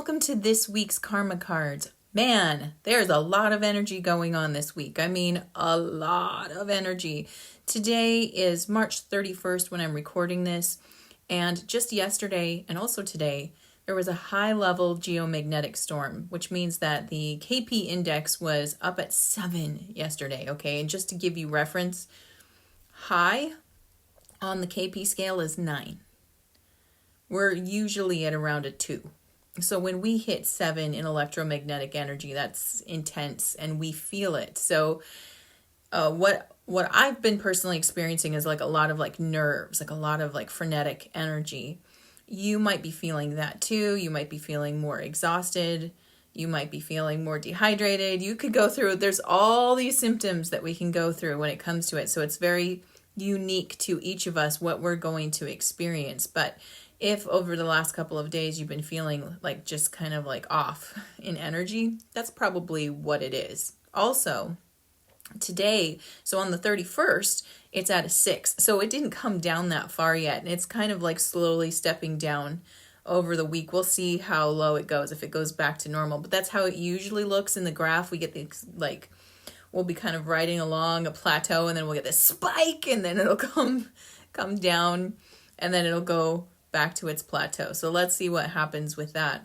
welcome to this week's Karma Cards. Man, there's a lot of energy going on this week. I mean, a lot of energy. Today is March 31st when I'm recording this, and just yesterday and also today, there was a high-level geomagnetic storm, which means that the KP index was up at 7 yesterday, okay? And just to give you reference, high on the KP scale is 9. We're usually at around a 2. So when we hit 7 in electromagnetic energy, that's intense and we feel it. So what I've been personally experiencing is like a lot of like nerves, like a lot of like frenetic energy. You might be feeling that too. You might be feeling more exhausted. You might be feeling more dehydrated. You could go through, there's all these symptoms that we can go through when it comes to it. So it's very unique to each of us what we're going to experience. But if over the last couple of days you've been feeling like just kind of like off in energy, that's probably what it is. Also, today, so on the 31st, it's at a 6. So it didn't come down that far yet. And it's kind of like slowly stepping down over the week. We'll see how low it goes, if it goes back to normal. But that's how it usually looks in the graph. We get these like, we'll be kind of riding along a plateau and then we'll get this spike and then it'll come down and then it'll go back to its plateau. So let's see what happens with that.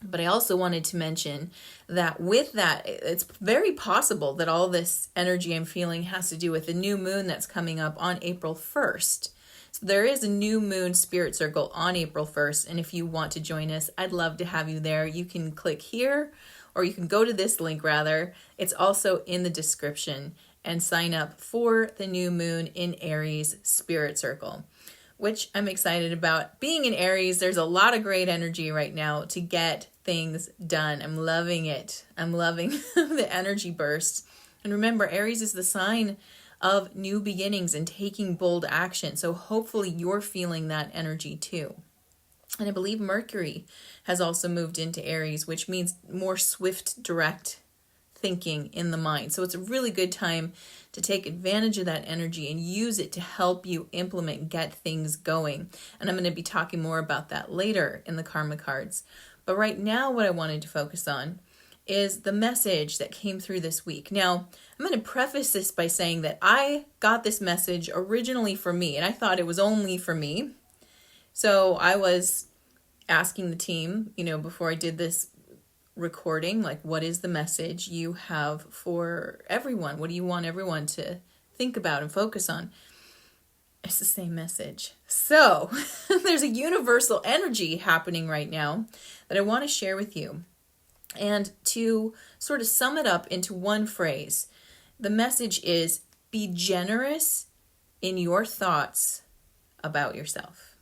But I also wanted to mention that with that, it's very possible that all this energy I'm feeling has to do with the new moon that's coming up on April 1st. So there is a new moon spirit circle on April 1st. And if you want to join us, I'd love to have you there. You can click here or you can go to this link rather. It's also in the description and sign up for the new moon in Aries spirit circle, which I'm excited about. Being in Aries, there's a lot of great energy right now to get things done. I'm loving it. I'm loving the energy bursts. And remember, Aries is the sign of new beginnings and taking bold action. So hopefully you're feeling that energy too. And I believe Mercury has also moved into Aries, which means more swift, direct thinking in the mind. So it's a really good time to take advantage of that energy and use it to help you implement, get things going. And I'm going to be talking more about that later in the Karma Cards. But right now, what I wanted to focus on is the message that came through this week. Now, I'm going to preface this by saying that I got this message originally for me, and I thought it was only for me. So I was asking the team, before I did this recording, like, what is the message you have for everyone? What do you want everyone to think about and focus on? It's the same message. So there's a universal energy happening right now that I want to share with you. And to sort of sum it up into one phrase, the message is be generous in your thoughts about yourself.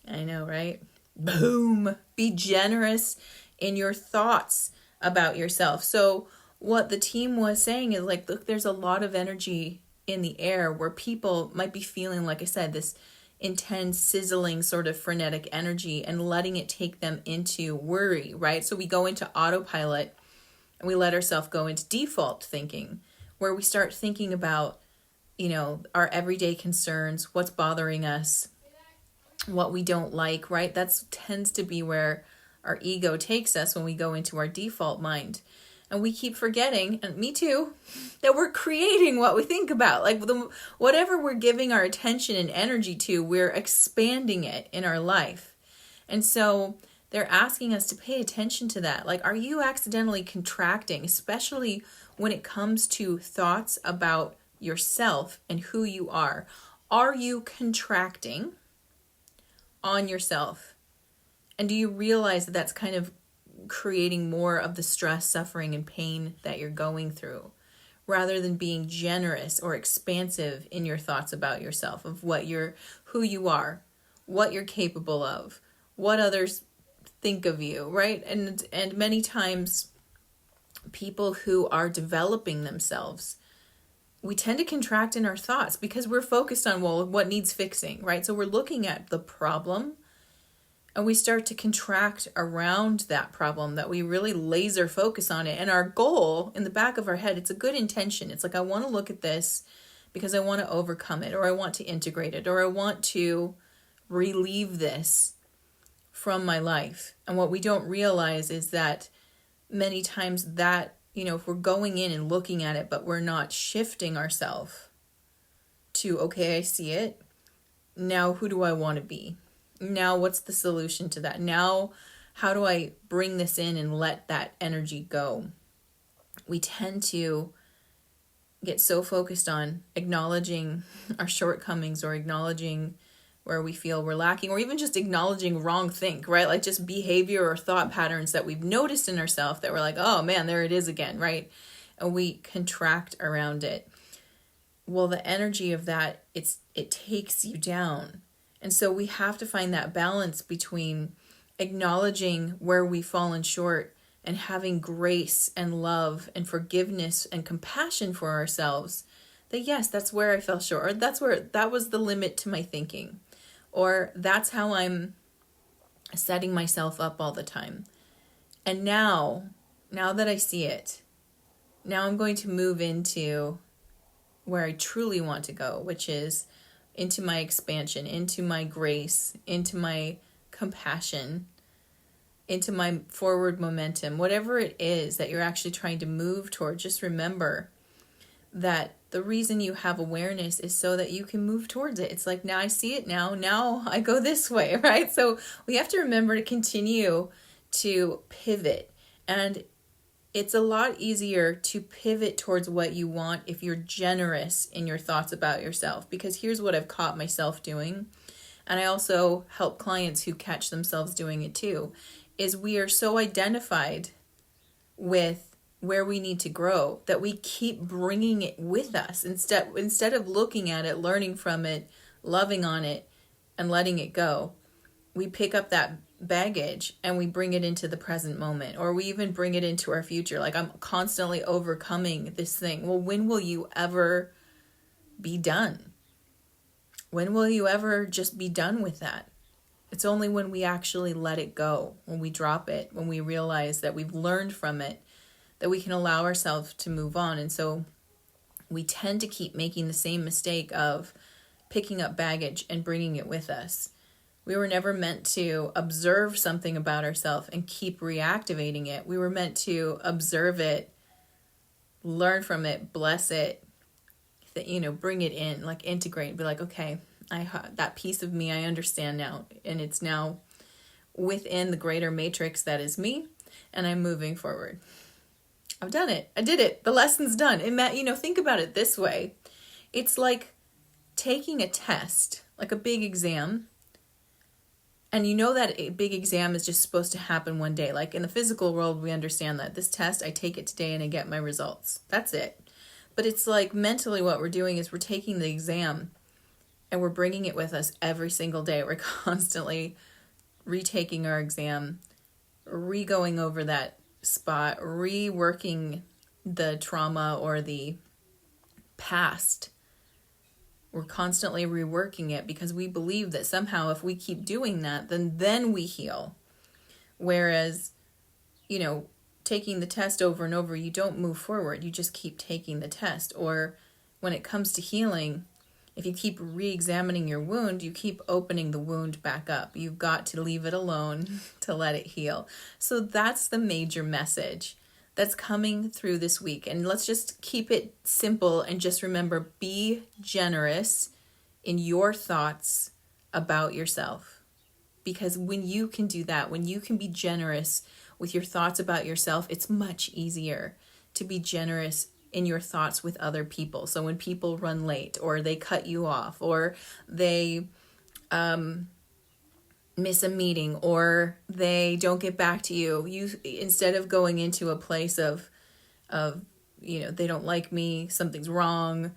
I know, right? Boom. Be generous in your thoughts about yourself. So what the team was saying is like, look, there's a lot of energy in the air where people might be feeling, like I said, this intense, sizzling sort of frenetic energy and letting it take them into worry, right? So we go into autopilot and we let ourselves go into default thinking where we start thinking about, our everyday concerns, what's bothering us, what we don't like, right? That tends to be where our ego takes us when we go into our default mind. And we keep forgetting, and me too, that we're creating what we think about. Like whatever we're giving our attention and energy to, we're expanding it in our life. And so they're asking us to pay attention to that. Like, are you accidentally contracting, especially when it comes to thoughts about yourself and who you are? Are you contracting on yourself? And do you realize that that's kind of creating more of the stress, suffering, and pain that you're going through, rather than being generous or expansive in your thoughts about yourself, of who you are, what you're capable of, what others think of you, right? And many times people who are developing themselves, we tend to contract in our thoughts because we're focused on, what needs fixing, right? So we're looking at the problem and we start to contract around that problem, that we really laser focus on it. And our goal in the back of our head, it's a good intention. It's like, I want to look at this because I want to overcome it, or I want to integrate it, or I want to relieve this from my life. And what we don't realize is that many times that, if we're going in and looking at it, but we're not shifting ourselves to, okay, I see it. Now, who do I want to be? Now, what's the solution to that? Now, how do I bring this in and let that energy go? We tend to get so focused on acknowledging our shortcomings or acknowledging where we feel we're lacking, or even just acknowledging wrong think, right? Like just behavior or thought patterns that we've noticed in ourselves that we're like, oh man, there it is again, right? And we contract around it. Well, the energy of that, it takes you down. And so we have to find that balance between acknowledging where we've fallen short and having grace and love and forgiveness and compassion for ourselves. That yes, that's where I fell short, or that was the limit to my thinking, or that's how I'm setting myself up all the time. And now that I see it, now I'm going to move into where I truly want to go, which is into my expansion, into my grace, into my compassion, into my forward momentum, whatever it is that you're actually trying to move toward. Just remember that the reason you have awareness is so that you can move towards it. It's like, now I see it, now I go this way, right? So we have to remember to continue to pivot. And it's a lot easier to pivot towards what you want if you're generous in your thoughts about yourself. Because here's what I've caught myself doing, and I also help clients who catch themselves doing it too, is we are so identified with where we need to grow that we keep bringing it with us instead of looking at it, learning from it, loving on it, and letting it go. We pick up that baggage and we bring it into the present moment, or we even bring it into our future. Like, I'm constantly overcoming this thing. Well, when will you ever be done? When will you ever just be done with that? It's only when we actually let it go, when we drop it, when we realize that we've learned from it, that we can allow ourselves to move on. And so we tend to keep making the same mistake of picking up baggage and bringing it with us. We were never meant to observe something about ourselves and keep reactivating it. We were meant to observe it, learn from it, bless it, bring it in, like integrate, be like, okay, that piece of me, I understand now. And it's now within the greater matrix that is me, and I'm moving forward. I've done it. I did it. The lesson's done. Think about it this way. It's like taking a test, like a big exam. And that a big exam is just supposed to happen one day. Like in the physical world, we understand that this test, I take it today and I get my results. That's it. But it's like mentally what we're doing is we're taking the exam and we're bringing it with us every single day. We're constantly retaking our exam, re-going over that spot, reworking the trauma or the past. We're constantly reworking it because we believe that somehow if we keep doing that, then we heal. Whereas, taking the test over and over, you don't move forward. You just keep taking the test. Or when it comes to healing, if you keep re-examining your wound, you keep opening the wound back up. You've got to leave it alone to let it heal. So that's the major message that's coming through this week. And let's just keep it simple and just remember, be generous in your thoughts about yourself. Because when you can do that, when you can be generous with your thoughts about yourself, it's much easier to be generous in your thoughts with other people. So when people run late, or they cut you off, or they miss a meeting, or they don't get back to you, instead of going into a place of they don't like me, something's wrong,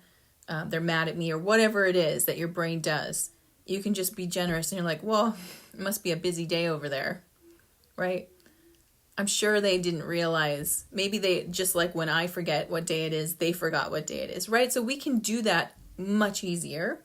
they're mad at me, or whatever it is that your brain does, you can just be generous and you're like, well, it must be a busy day over there, right? I'm sure they didn't realize, maybe they, just like when I forget what day it is, they forgot what day it is, right? So we can do that much easier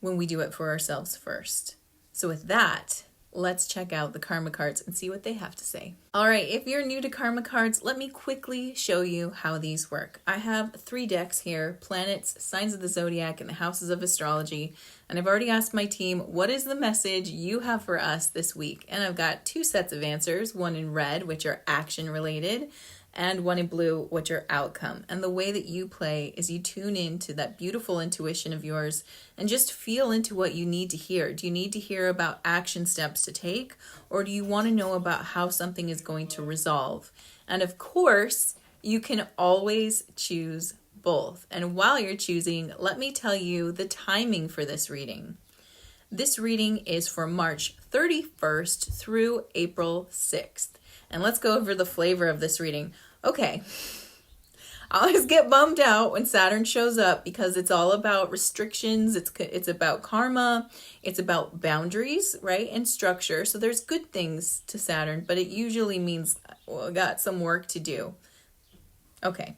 when we do it for ourselves first. So with that, Let's check out the karma cards and see what they have to say. All right, if you're new to karma cards, let me quickly show you how these work. I have 3 decks here: planets, signs of the zodiac, and the houses of astrology. And I've already asked my team, what is the message you have for us this week? And I've got 2 sets of answers, one in red, which are action related, and one in blue, which are outcome. And the way that you play is you tune into that beautiful intuition of yours and just feel into what you need to hear. Do you need to hear about action steps to take, or do you want to know about how something is going to resolve? And of course, you can always choose both. And while you're choosing, let me tell you the timing for this reading. This reading is for March 31st through April 6th. And let's go over the flavor of this reading. Okay, I always get bummed out when Saturn shows up because it's all about restrictions, it's about karma, it's about boundaries, right, and structure. So there's good things to Saturn, but it usually means, well, I got some work to do. Okay.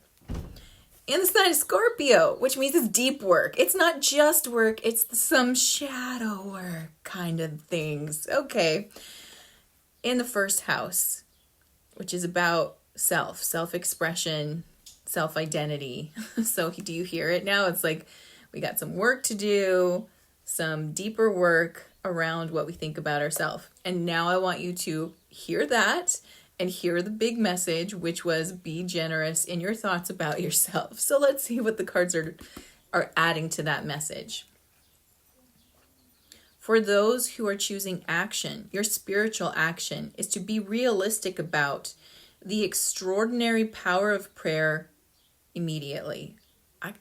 In the sign of Scorpio, which means it's deep work. It's not just work, it's some shadow work kind of things. Okay. In the first house, which is about self-expression, self-identity. So do you hear it now? It's like we got some work to do, some deeper work around what we think about ourselves. And now I want you to hear that and hear the big message, which was be generous in your thoughts about yourself. So let's see what the cards are adding to that message. For those who are choosing action, your spiritual action is to be realistic about the extraordinary power of prayer immediately. I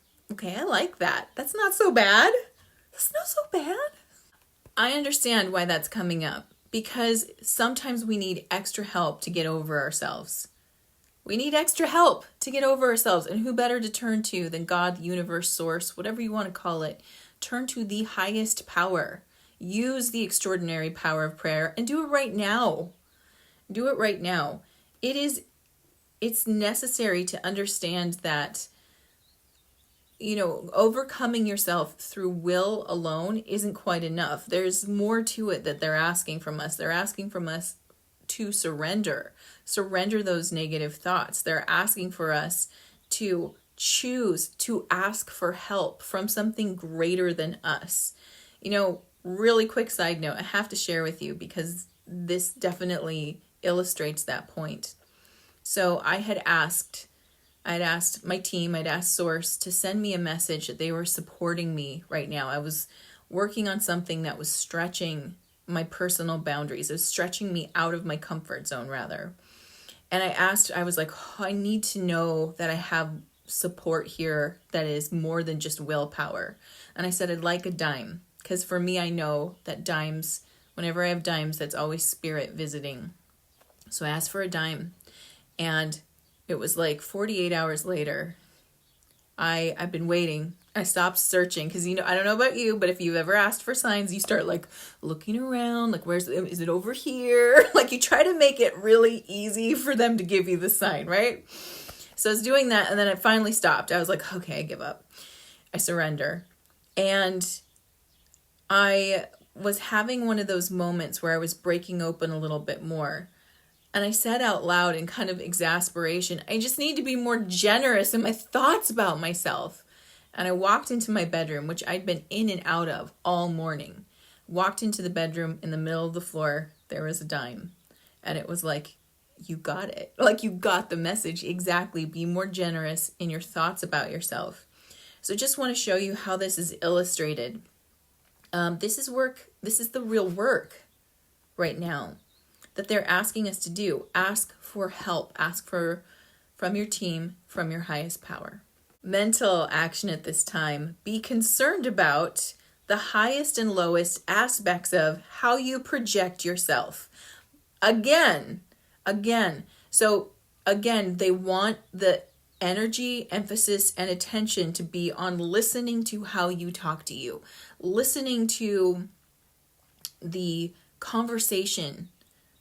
like that. That's not so bad. That's not so bad. I understand why that's coming up, because sometimes we need extra help to get over ourselves. We need extra help to get over ourselves. And who better to turn to than God, universe, source, whatever you want to call it. Turn to the highest power. Use the extraordinary power of prayer and do it right now. Do it right now. It's necessary to understand that, overcoming yourself through will alone isn't quite enough. There's more to it that they're asking from us. They're asking from us to surrender those negative thoughts. They're asking for us to choose to ask for help from something greater than us. Really quick side note, I have to share with you because this definitely illustrates that point. So I had asked my team, I'd asked Source to send me a message that they were supporting me right now. I was working on something that was stretching my personal boundaries. It was stretching me out of my comfort zone, rather. And I was like, I need to know that I have support here that is more than just willpower. And I said, I'd like a dime. Because for me, I know that dimes, whenever I have dimes, that's always spirit visiting. So I asked for a dime. And it was like 48 hours later. I've been waiting. I stopped searching because, I don't know about you, but if you've ever asked for signs, you start like looking around, like is it over here? Like you try to make it really easy for them to give you the sign, right? So I was doing that and then it finally stopped. I was like, okay, I give up. I surrender. And I was having one of those moments where I was breaking open a little bit more. And I said out loud in kind of exasperation, I just need to be more generous in my thoughts about myself. And I walked into my bedroom, which I'd been in and out of all morning. Walked into the bedroom, in the middle of the floor, there was a dime. And it was like, you got it. Like you got the message exactly. Be more generous in your thoughts about yourself. So just want to show you how this is illustrated. This is work. This is the real work right now that they're asking us to do. Ask for help. Ask from your team, from your highest power. Mental action at this time. Be concerned about the highest and lowest aspects of how you project yourself. Again. So again, they want the energy, emphasis, and attention to be on listening to how you talk to you, listening to the conversation,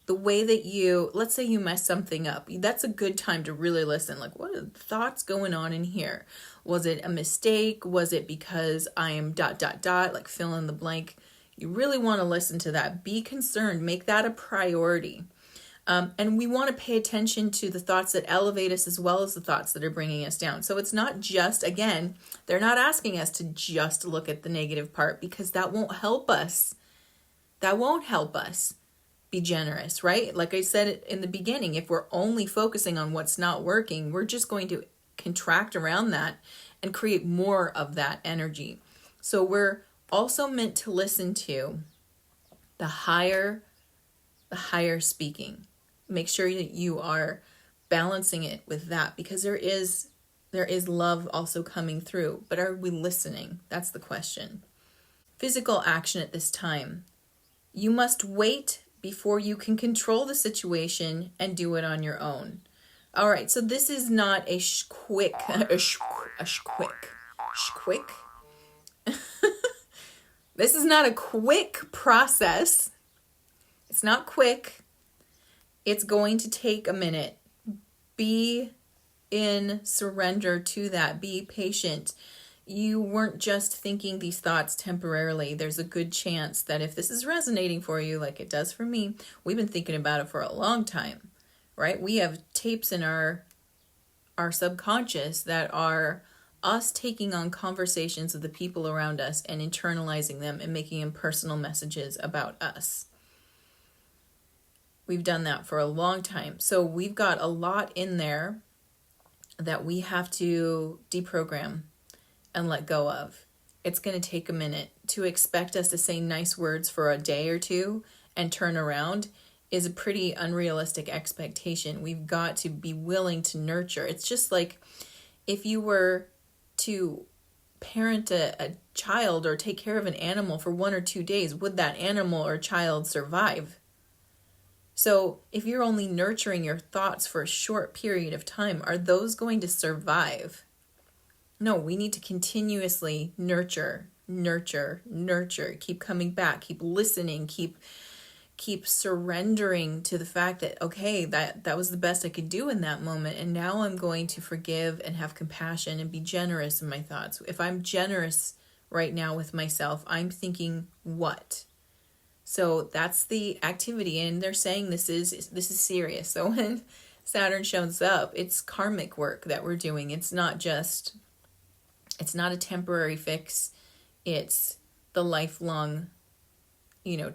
the way that let's say you mess something up. That's a good time to really listen. Like, what are the thoughts going on in here? Was it a mistake? Was it because I am ... like fill in the blank? You really want to listen to that. Be concerned. Make that a priority. And we want to pay attention to the thoughts that elevate us as well as the thoughts that are bringing us down. So it's not just, again, they're not asking us to just look at the negative part, because that won't help us. That won't help us be generous, right? Like I said in the beginning, if we're only focusing on what's not working, we're just going to contract around that and create more of that energy. So we're also meant to listen to the higher speaking. Make sure that you are balancing it with that, because there is love also coming through. But are we listening? That's the question. Physical action at this time. You must wait before you can control the situation and do it on your own. All right, so this is not a quick. This is not a quick process. It's not quick. It's going to take a minute. Be in surrender to that. Be patient. You weren't just thinking these thoughts temporarily. There's a good chance that if this is resonating for you, like it does for me, we've been thinking about it for a long time, right? We have tapes in our subconscious that are us taking on conversations of the people around us and internalizing them and making them personal messages about us. We've done that for a long time. So we've got a lot in there that we have to deprogram and let go of. It's going to take a minute. To expect us to say nice words for a day or two and turn around is a pretty unrealistic expectation. We've got to be willing to nurture. It's just like if you were to parent a child or take care of an animal for 1 or 2 days, would that animal or child survive? So if you're only nurturing your thoughts for a short period of time, are those going to survive? No, we need to continuously nurture, keep coming back, keep listening, keep surrendering to the fact that, okay, that was the best I could do in that moment. And now I'm going to forgive and have compassion and be generous in my thoughts. If I'm generous right now with myself, I'm thinking what? So that's the activity, and they're saying this is serious. So when Saturn shows up, it's karmic work that we're doing. It's not a temporary fix. It's the lifelong,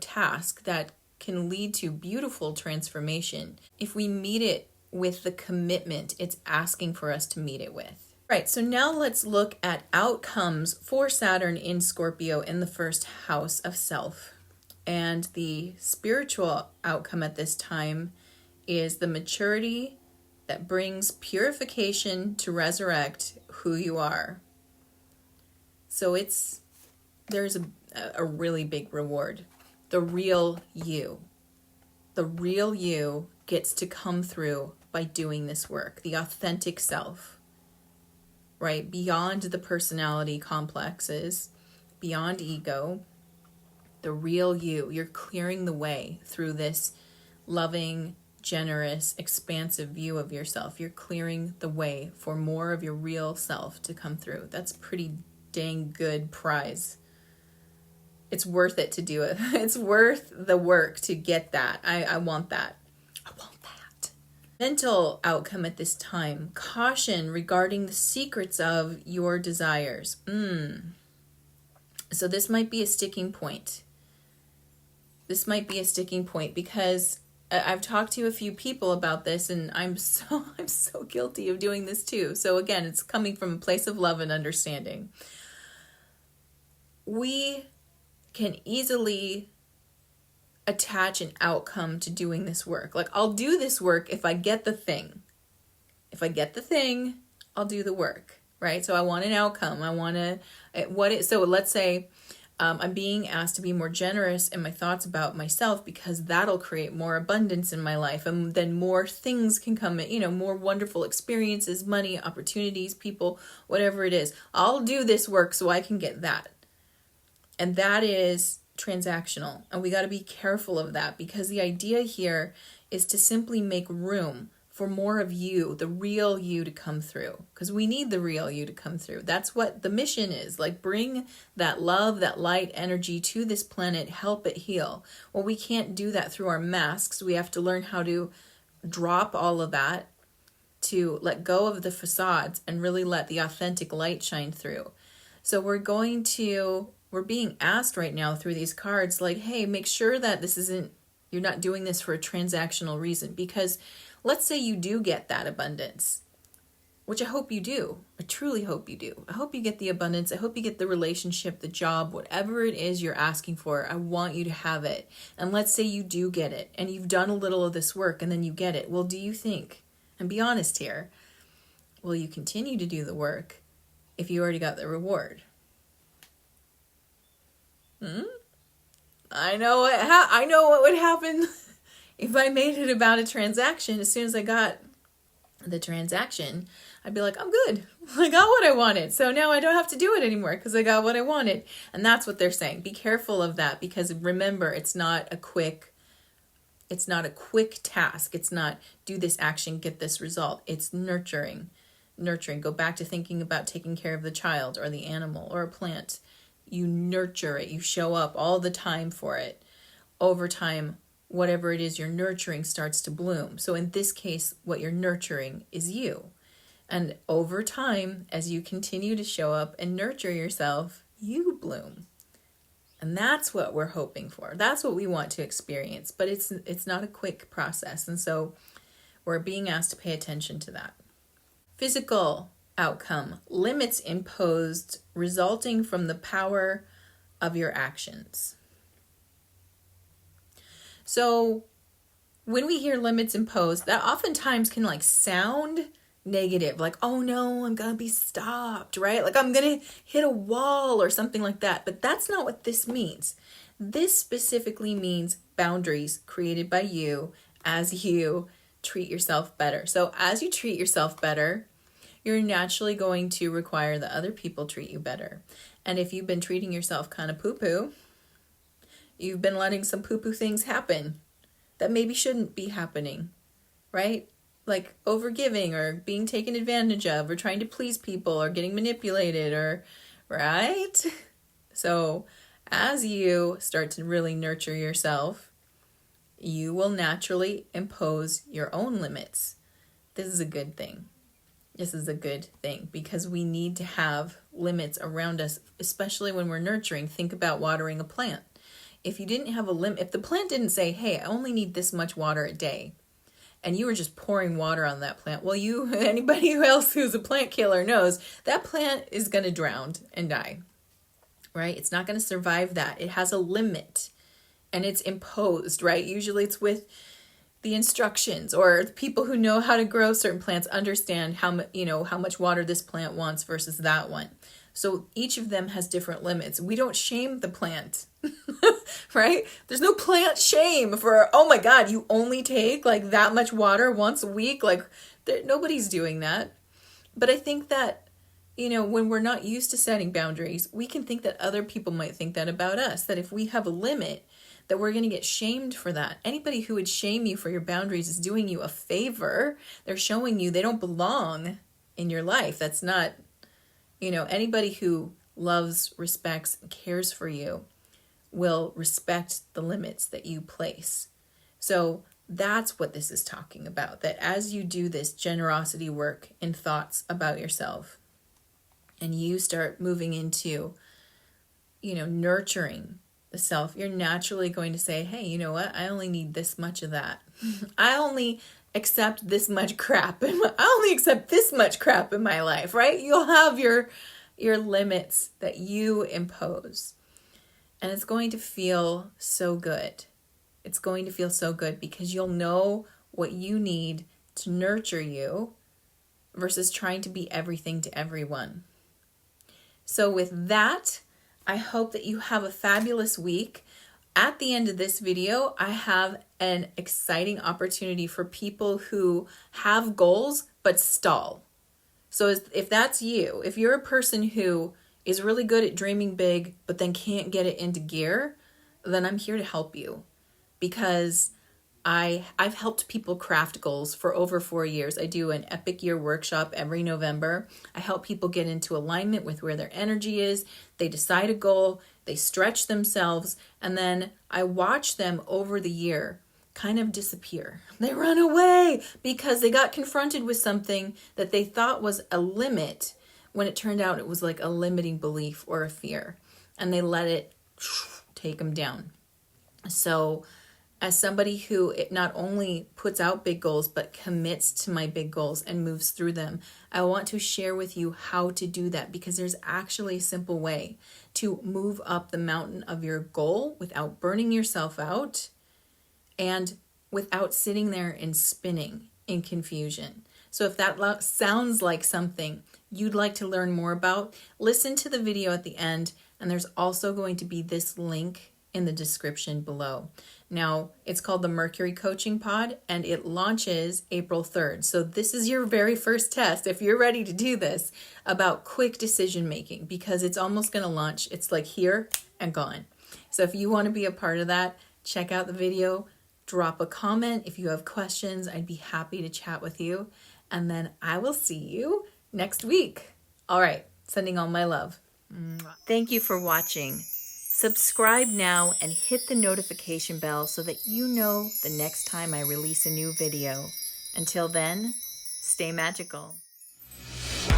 task that can lead to beautiful transformation if we meet it with the commitment it's asking for us to meet it with. Right, so now let's look at outcomes for Saturn in Scorpio in the first house of self. And the spiritual outcome at this time is the maturity that brings purification to resurrect who you are. So there's a really big reward. The real you. The real you gets to come through by doing this work. The authentic self, right? Beyond the personality complexes, beyond ego. The real you. You're clearing the way through this loving, generous, expansive view of yourself. You're clearing the way for more of your real self to come through. That's pretty dang good prize. It's worth it to do it. It's worth the work to get that. I want that. I want that. Mental outcome at this time. Caution regarding the secrets of your desires. So this might be a sticking point. Because I've talked to a few people about this, and I'm so guilty of doing this too. So again, it's coming from a place of love and understanding. We can easily attach an outcome to doing this work. Like, I'll do this work if I get the thing. If I get the thing, I'll do the work, right? So I want an outcome. So let's say I'm being asked to be more generous in my thoughts about myself, because that'll create more abundance in my life. And then more things can come in, more wonderful experiences, money, opportunities, people, whatever it is. I'll do this work so I can get that. And that is transactional. And we got to be careful of that, because the idea here is to simply make room for more of you, the real you to come through, because we need the real you to come through. That's what the mission is. Like, bring that love, that light energy to this planet, help it heal. Well, we can't do that through our masks. We have to learn how to drop all of that, to let go of the facades and really let the authentic light shine through. So we're being asked right now through these cards, like, hey, make sure that you're not doing this for a transactional reason, because let's say you do get that abundance, which I hope you do. I truly hope you do. I hope you get the abundance. I hope you get the relationship, the job, whatever it is you're asking for. I want you to have it. And let's say you do get it and you've done a little of this work and then you get it. Well, do you think, and be honest here, will you continue to do the work if you already got the reward? I know what would happen if I made it about a transaction. As soon as I got the transaction, I'd be like, I'm good. I got what I wanted. So now I don't have to do it anymore because I got what I wanted. And that's what they're saying. Be careful of that, because remember, it's not a quick task. It's not do this action, get this result. It's nurturing. Go back to thinking about taking care of the child or the animal or a plant. You nurture it. You show up all the time for it. Over time, whatever it is you're nurturing starts to bloom. So in this case, what you're nurturing is you. And over time, as you continue to show up and nurture yourself, you bloom. And that's what we're hoping for. That's what we want to experience. But it's not a quick process. And so we're being asked to pay attention to that. Physical outcome: limits imposed resulting from the power of your actions. So when we hear limits imposed, that oftentimes can sound negative, like, oh no, I'm gonna be stopped, right? Like I'm gonna hit a wall or something like that. But that's not what this means. This specifically means boundaries created by you as you treat yourself better. So as you treat yourself better, you're naturally going to require that other people treat you better. And if you've been treating yourself kind of poo-poo, you've been letting some poo-poo things happen that maybe shouldn't be happening, right? Like overgiving or being taken advantage of or trying to please people or getting manipulated right? So as you start to really nurture yourself, you will naturally impose your own limits. This is a good thing. This is a good thing because we need to have limits around us, especially when we're nurturing. Think about watering a plant. If you didn't have a limit, if the plant didn't say, hey, I only need this much water a day, and you were just pouring water on that plant, well, anybody else who's a plant killer knows that plant is going to drown and die, right? It's not going to survive that. It has a limit and it's imposed, right? Usually it's with the instructions, or the people who know how to grow certain plants understand how much water this plant wants versus that one. So each of them has different limits. We don't shame the plant, right? There's no plant shame for, oh my God, you only take that much water once a week. Nobody's doing that. But I think that, when we're not used to setting boundaries, we can think that other people might think that about us, that if we have a limit, that we're going to get shamed for that. Anybody who would shame you for your boundaries is doing you a favor. They're showing you they don't belong in your life. That's not, anybody who loves, respects, and cares for you will respect the limits that you place. So that's what this is talking about, that as you do this generosity work in thoughts about yourself, and you start moving into, nurturing the self, you're naturally going to say, hey, you know what? I only need this much of that. I only accept this much crap. I only accept this much crap in my life, right? You'll have your limits that you impose. And it's going to feel so good. It's going to feel so good because you'll know what you need to nurture you versus trying to be everything to everyone. So with that, I hope that you have a fabulous week. At the end of this video, I have an exciting opportunity for people who have goals but stall. So if that's you, if you're a person who is really good at dreaming big but then can't get it into gear, then I'm here to help you. Because I've helped people craft goals for over 4 years. I do an epic year workshop every November. I help people get into alignment with where their energy is. They decide a goal, they stretch themselves, and then I watch them over the year kind of disappear. They run away because they got confronted with something that they thought was a limit when it turned out it was like a limiting belief or a fear, and they let it take them down. So as somebody who it not only puts out big goals, but commits to my big goals and moves through them, I want to share with you how to do that, because there's actually a simple way to move up the mountain of your goal without burning yourself out and without sitting there and spinning in confusion. So if that sounds like something you'd like to learn more about, listen to the video at the end, and there's also going to be this link in the description below. Now, it's called the Mercury Coaching Pod, and it launches April 3rd. So this is your very first test, if you're ready to do this, about quick decision making, because it's almost going to launch. It's like here and gone. So if you want to be a part of that, check out the video, drop a comment. If you have questions, I'd be happy to chat with you. And then I will see you next week. All right, sending all my love. Thank you for watching. Subscribe now and hit the notification bell so that you know the next time I release a new video. Until then, stay magical. My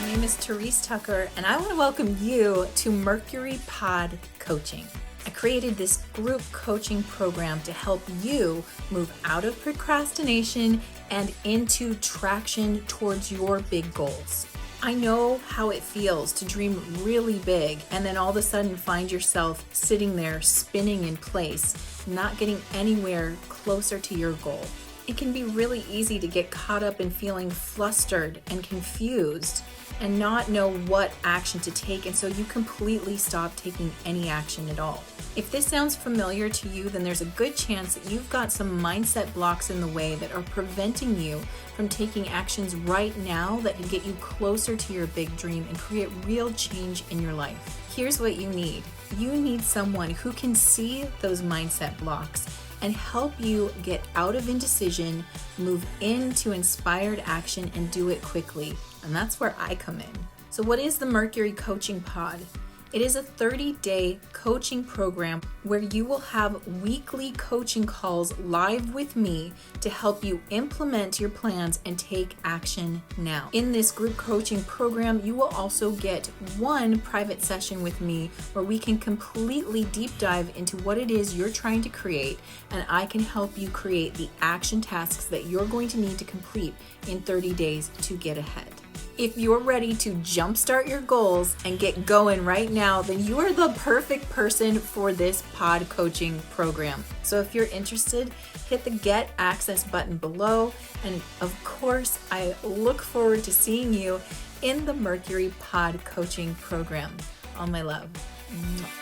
name is Therese Tucker, and I want to welcome you to Mercury Pod Coaching. I created this group coaching program to help you move out of procrastination and into traction towards your big goals. I know how it feels to dream really big and then all of a sudden find yourself sitting there spinning in place, not getting anywhere closer to your goal. It can be really easy to get caught up in feeling flustered and confused and not know what action to take, and so you completely stop taking any action at all. If this sounds familiar to you, then there's a good chance that you've got some mindset blocks in the way that are preventing you from taking actions right now that can get you closer to your big dream and create real change in your life. Here's what you need. You need someone who can see those mindset blocks and help you get out of indecision, move into inspired action, and do it quickly. And that's where I come in. So what is the Mercury Coaching Pod? It is a 30-day coaching program where you will have weekly coaching calls live with me to help you implement your plans and take action now. In this group coaching program, you will also get one private session with me where we can completely deep dive into what it is you're trying to create, and I can help you create the action tasks that you're going to need to complete in 30 days to get ahead. If you're ready to jumpstart your goals and get going right now, then you are the perfect person for this pod coaching program. So if you're interested, hit the Get Access button below. And of course, I look forward to seeing you in the Mercury Pod Coaching Program. All my love. Mwah.